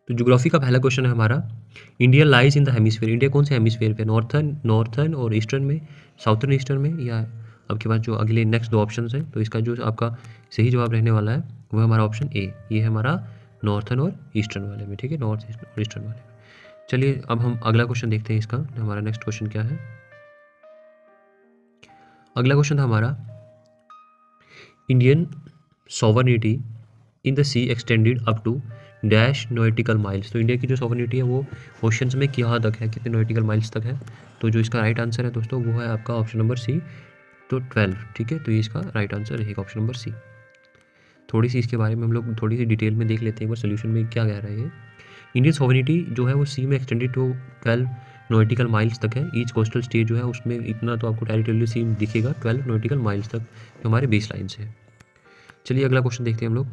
तो ज्योग्राफी का पहला क्वेश्चन है हमारा, India lies in the hemisphere, India कौन से हेमिस्फीयर पे, नॉर्थर्न और ईस्टर्न में, साउथर्न ईस्टर्न में, या आपके पास जो अगले नेक्स्ट दो ऑप्शन है, तो इसका जो आपका सही जवाब रहने वाला है वो है हमारा ऑप्शन ए, ये है हमारा नॉर्थर्न और ईस्टर्न वाले में, ठीक है, नॉर्थ ईस्ट और ईस्टर्न वाले में। चलिए अब हम अगला क्वेश्चन देखते हैं इसका, हमारा नेक्स्ट क्वेश्चन क्या है। अगला क्वेश्चन था हमारा, Indian sovereignty in the sea extended up to dash nautical miles, तो इंडिया की जो सॉवरनिटी है वो ओशंस में कहाँ तक है, कितने नॉटिकल माइल्स तक है। तो जो इसका राइट आंसर है दोस्तों वो है आपका ऑप्शन नंबर सी, तो 12, ठीक है, तो ये इसका राइट आंसर रहेगा ऑप्शन नंबर सी। थोड़ी सी इसके बारे में हम लोग थोड़ी सी डिटेल में देख लेते हैं एक बार, सोल्यूशन में क्या कह रहा है ये। इंडियन सॉवरनिटी जो है वो सी में एक्सटेंडेड टू 12 नॉटिकल माइल्स तक है, ईच कोस्टल स्टेट जो है उसमें इतना तो आपको टेरिटोरियल सी दिखेगा 12 नॉटिकल माइल्स तक, जो हमारे बेस लाइन से है। चलिए अगला क्वेश्चन देखते हैं हम लोग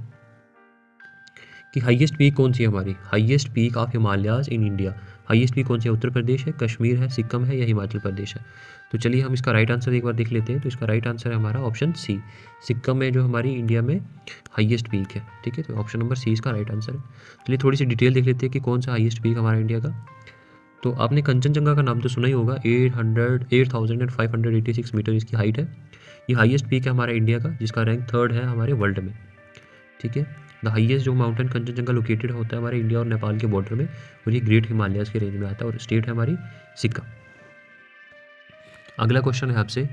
कि हाईएस्ट पीक कौन सी है हमारी, highest peak of Himalayas in India, highest peak कौन सी है, उत्तर प्रदेश है, कश्मीर है, सिक्किम है, या हिमाचल प्रदेश है। तो चलिए हम इसका राइट आंसर एक बार देख लेते हैं, तो इसका राइट आंसर है हमारा ऑप्शन सी, सिक्किम में जो हमारी इंडिया में हाईएस्ट पीक है, ठीक है, तो ऑप्शन नंबर सी इसका राइट आंसर है। चलिए थोड़ी सी डिटेल देख लेते हैं कि कौन सा हाईएस्ट पीक हमारा इंडिया का। तो आपने कंचनजंगा का नाम तो सुना ही होगा, 8,586 मीटर इसकी हाइट है, ये हाईएस्ट पीक है हमारा इंडिया का, जिसका रैंक 3rd है हमारे वर्ल्ड में, ठीक है। द हाईएस्ट जो माउंटेन कंचनजंगा लोकेटेड होता है हमारे इंडिया और नेपाल के बॉर्डर में, और ये ग्रेट हिमालयाज के रेंज में आता है, और स्टेट है हमारी सिक्किम। अगला क्वेश्चन है आपसे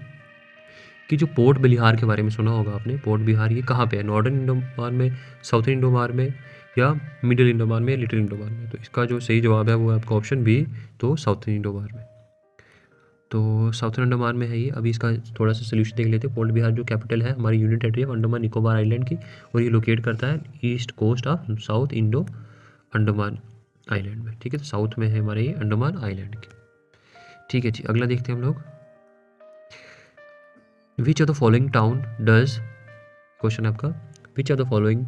कि जो पोर्ट बिहार के बारे में सुना होगा आपने, पोर्ट बिहार ये कहाँ पे है, नॉर्दर्न इंडोमान में, साउथर्न इंडोमान में, या मिडिल इंडोमान में, लिटिल इंडोमान में। तो इसका जो सही जवाब है वो है आपका ऑप्शन बी, तो साउथर्न इंडोमान में, तो साउथर्न अंडमान में है ये। अभी इसका थोड़ा सा सोल्यूशन देख लेते हैं। पोर्ट बिहार जो कैपिटल है हमारी union territory of Andaman Nicobar island की, और ये लोकेट करता है east coast of south Indo Andaman island में, ठीक है, तो साउथ में है हमारे ये अंडमान आइलैंड की, ठीक है जी। अगला देखते हैं हम लोग, विच of the following town does, question है आपका, विच ऑफ द फॉलोइंग,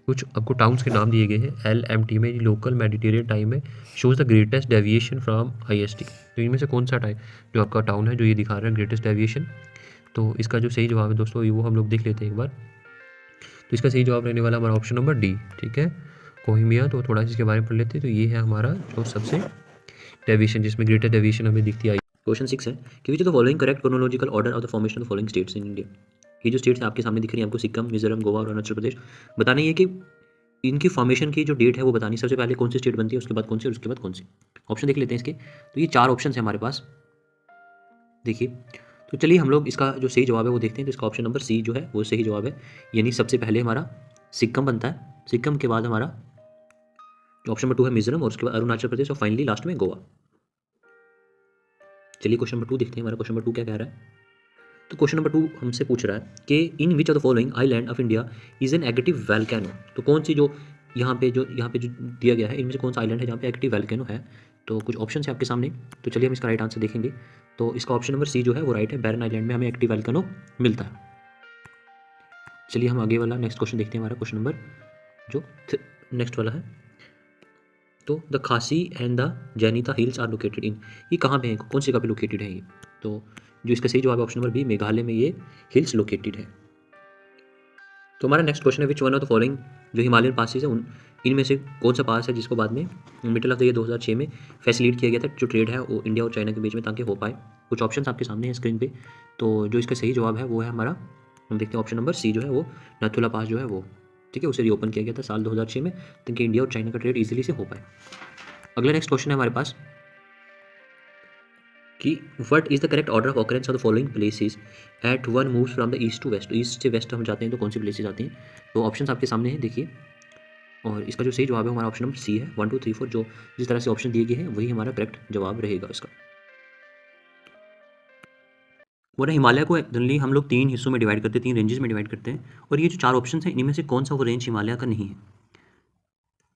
कुछ आपको टाउन्स के नाम दिए गए हैं, LMT में, लोकल मेडिटेरियन टाइम है, shows the greatest deviation from IST, तो इनमें से कौन सा टाइम जो आपका टाउन है जो ये दिखा रहा है ग्रेटेस्ट डेविएशन। तो इसका जो सही जवाब है दोस्तों वो हम लोग देख लेते हैं एक बार। तो इसका सही जवाब रहने वाला हमारा ऑप्शन नंबर डी, ठीक है, कोहिमिया। तो थोड़ा सा इसके बारे में पढ़ लेते हैं। तो ये है हमारा जो सबसे डेविएशन, जिसमें ग्रेटेस्ट डेविएशन हमें दिखती है। क्वेश्चन 6 है कि विच of the following correct chronological order of the formation of the following states in India. ये जो स्टेट्स है आपके सामने दिख रही है आपको, सिक्किम, मिजोरम, गोवा और अरुणाचल प्रदेश। बताना ये कि इनकी फॉर्मेशन की जो डेट है वो बतानी, सबसे पहले कौन सी स्टेट बनती है, उसके बाद कौन सी, और उसके बाद कौन सी। ऑप्शन देख लेते हैं इसके। तो ये 4 ऑप्शन है हमारे पास, देखिए। तो चलिए हम लोग इसका जो सही जवाब है वो देखते हैं। तो इसका ऑप्शन नंबर सी जो है वो सही जवाब है, यानी सबसे पहले हमारा सिक्किम बनता है, सिक्किम के बाद हमारा ऑप्शन नंबर 2 है मिजोरम, और उसके बाद अरुणाचल प्रदेश, और फाइनली लास्ट में गोवा। चलिए क्वेश्चन नंबर 2 देखते हैं, हमारा क्वेश्चन नंबर 2 क्या कह रहा है। तो क्वेश्चन नंबर 2 हमसे पूछ रहा है कि in which of the following island of India is an active volcano. तो कौन सी जो यहाँ पे जो दिया गया है इनमें से कौन सा आइलैंड है जहाँ पे एक्टिव वैल्केनो है। तो कुछ ऑप्शन है आपके सामने, तो चलिए हम इसका राइट आंसर देखेंगे। तो इसका ऑप्शन नंबर सी जो है वो राइट है, बैरन आइलैंड में हमें एक्टिव वैल्केनो मिलता है। चलिए हम आगे वाला नेक्स्ट क्वेश्चन देखते हैं, हमारा क्वेश्चन नंबर जो नेक्स्ट वाला है। तो the Khasi and the Jaintia hills are located in, ये कहाँ पे है, कौन सी जगह पे लोकेटेड है ये। तो जो इसका सही जवाब है ऑप्शन नंबर बी, मेघालय में ये हिल्स लोकेटेड है। तो हमारा नेक्स्ट क्वेश्चन है विच वन ऑफ द फॉलोइंग, जो हिमालयन पासेस है उन इनमें से कौन सा पास है जिसको बाद में मिडिल ऑफ द ईयर 2006 में फैसिलिटेट किया गया था, जो ट्रेड है वो इंडिया और चाइना के बीच में, ताकि हो पाए। कुछ ऑप्शन आपके सामने हैं स्क्रीन पे। तो जो इसका सही जवाब है वो है हमारा, हम देखते हैं ऑप्शन नंबर सी जो है वो नथुला पास जो है वो, ठीक है, उसे रीओपन किया गया था साल 2006 में, ताकि इंडिया और चाइना का ट्रेड ईजिली से हो पाए। अगला नेक्स्ट क्वेश्चन है हमारे पास कि what is the correct order of occurrence of the following places at one moves from the east to west. तो ईस्ट से वेस्ट हम जाते हैं तो कौन सी प्लेसेस आती हैं। तो ऑप्शन आपके सामने हैं, देखिए। और इसका जो सही जवाब है हमारा ऑप्शन नंबर सी है, 1 2 3 4, जो जिस तरह से ऑप्शन दिए गए हैं वही हमारा करेक्ट जवाब रहेगा इसका। वो ना हिमालय को जनरली हम लोग 3 हिस्सों में डिवाइड करते हैं, 3 रेंजेस में डिवाइड करते हैं, और ये जो 4 ऑप्शन हैं इनमें से कौन सा वो रेंज हिमालय का नहीं है।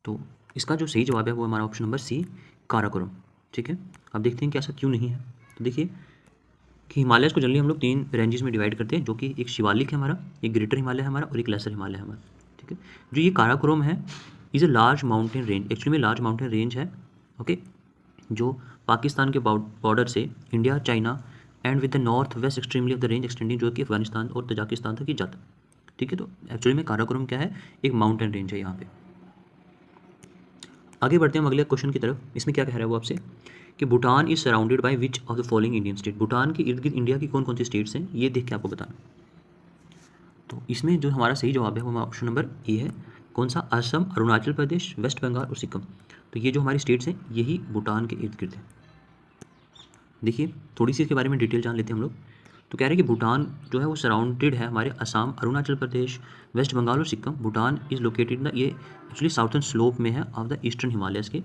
तो इसका जो सही जवाब है वो हमारा ऑप्शन नंबर सी, काराकोरम, ठीक है। अब देखते हैं कि ऐसा क्यों नहीं है। तो देखिए कि हिमालय को जनरली हम लोग 3 रेंजेस में डिवाइड करते हैं, जो कि एक शिवालिक है हमारा, एक ग्रेटर हिमालय है हमारा, और एक लेसर हिमालय है हमारा, ठीक है। जो ये काराकोरम है is a large mountain range, actually में लार्ज माउंटेन रेंज है, ओके, जो पाकिस्तान के बॉर्डर से India, China and with the north west extremely of the range extending, जो कि अफगानिस्तान और तजाकिस्तान तक ही जाता है, ठीक है। तो एक्चुअली में काराकोरम क्या है, एक माउंटेन रेंज है यहाँ पे। आगे बढ़ते हैं हम अगले क्वेश्चन की तरफ। इसमें क्या कह रहा है वो आपसे कि Bhutan is surrounded by which of the following Indian state. Bhutan के इर्द गिर्द इंडिया की कौन कौन सी स्टेट्स हैं, ये देख के आपको बताना। तो इसमें जो हमारा सही जवाब है वो ऑप्शन नंबर ए है। कौन सा? असम, अरुणाचल प्रदेश, वेस्ट बंगाल और सिक्किम। तो ये जो हमारी स्टेट्स हैं यही भूटान के इर्द गिर्द है। देखिए थोड़ी सी इसके बारे में डिटेल जान लेते हैं हम लोग। तो कह रहे हैं कि भूटान जो है वो सराउंडेड है हमारे असम, अरुणाचल प्रदेश, वेस्ट बंगाल और Sikkim. Bhutan is located the, ये एक्चुअली साउथर्न स्लोप में है ऑफ द ईस्टर्न हिमालयस के,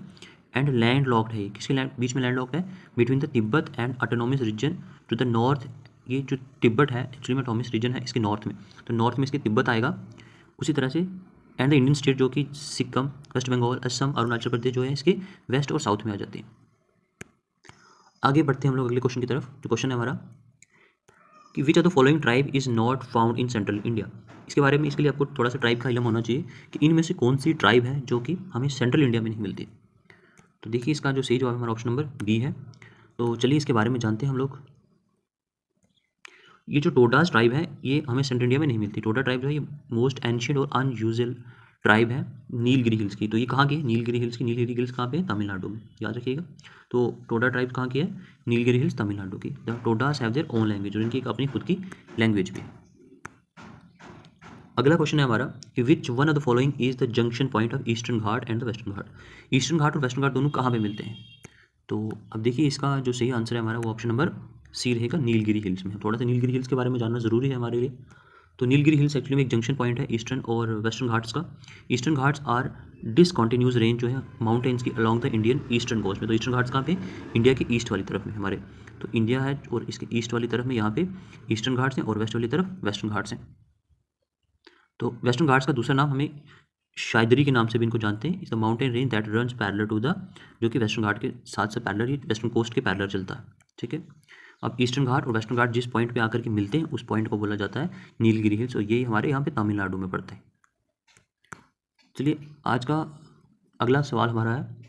एंड लैंड लॉक्ड है। किसके लैंड बीच में लैंड लॉक्ड है? Between the Tibet and autonomous region to the north. ये जो तिब्बत है एक्चुअली में ऑटोनॉमस रीजन है इसके नॉर्थ में, तो नॉर्थ में इसके तिब्बत आएगा। उसी तरह से एंड द इंडियन स्टेट जो कि सिक्किम, वेस्ट बंगाल, असम, अरुणाचल प्रदेश जो है इसके वेस्ट और साउथ में आ जाते हैं। आगे बढ़ते हैं हम लोग अगले क्वेश्चन की तरफ। जो क्वेश्चन है हमारा कि विच of the following tribe is not found in central India. इसके बारे में, इसके लिए आपको थोड़ा सा ट्राइब का इल्म होना चाहिए कि इनमें से कौन सी ट्राइब है जो कि हमें सेंट्रल इंडिया में नहीं मिलती। तो देखिए इसका जो सही जवाब है हमारा ऑप्शन नंबर बी है। तो चलिए इसके बारे में जानते हैं हम लोग। ये जो टोडास ट्राइब है ये हमें सेंट्रल इंडिया में नहीं मिलती। टोडा ट्राइब जो है ये मोस्ट एंशियंट और अनयूजुअल ट्राइब है नीलगिरी हिल्स की। तो ये कहाँ की है? नीलगिरी हिल्स की। नीलगिरी हिल्स कहाँ पे है? तमिलनाडु में, याद रखिएगा। तो टोडा ट्राइब कहाँ की है? नीलगिरी हिल्स तमिलनाडु की। The Todas have their own language, और इनकी एक अपनी खुद की लैंग्वेज भी है। अगला क्वेश्चन है हमारा कि which one of the following is the junction point of eastern Ghat and the western Ghat. Eastern Ghat और वेस्टर्न घाट दोनों कहाँ पे मिलते हैं? तो अब देखिए इसका जो सही आंसर है हमारा वो ऑप्शन नंबर सी रहेगा, नीलगिरी हिल्स में। थोड़ा सा नीलगिरी हिल्स के बारे में जानना जरूरी है हमारे लिए। तो नीलगिरी हिल्स एक्चुअली में एक जंक्शन पॉइंट है ईस्टर्न और वेस्टर्न घाट्स का। Eastern Ghats are discontinuous range जो है माउंटेन्स की along the Indian eastern coast में। तो ईस्टर्न घाट्स कहाँ पे? इंडिया के ईस्ट वाली तरफ में हमारे। तो इंडिया है और इसके ईस्ट वाली तरफ में यहाँ पे ईस्टर्न घाट्स हैं और वेस्ट वाली तरफ वेस्टर्न घाट्स हैं। तो वेस्टर्न घाट्स का दूसरा नाम हमें शायदरी के नाम से भी इनको जानते हैं। Is the mountain range that runs parallel to the, जो कि वेस्टर्न घाट के साथ से पैरेलल, ही वेस्टर्न कोस्ट के पैरेलल चलता है। ठीक है। अब ईस्टर्न घाट और वेस्टर्न घाट जिस पॉइंट पे आकर के मिलते हैं उस पॉइंट को बोला जाता है नीलगिरी हिल्स, और ये हमारे यहाँ पे तमिलनाडु में पड़ता है। चलिए आज का अगला सवाल हमारा है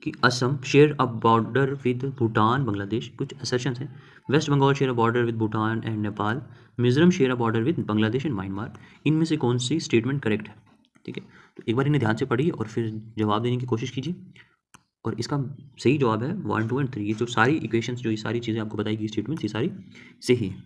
कि Assam share a border with Bhutan, Bangladesh. कुछ असर्शंस हैं। West Bengal share a border with Bhutan and Nepal. Mizoram share a border with Bangladesh and Myanmar. इनमें से कौन सी स्टेटमेंट करेक्ट है? ठीक है, तो एक बार इन्हें ध्यान से पढ़िए और फिर जवाब देने की कोशिश कीजिए। और इसका सही जवाब है 1, 2 एंड 3। ये जो सारी इक्वेशंस, जो ये सारी चीज़ें आपको बताई गई स्टेटमेंट्स, ये सारी सही है।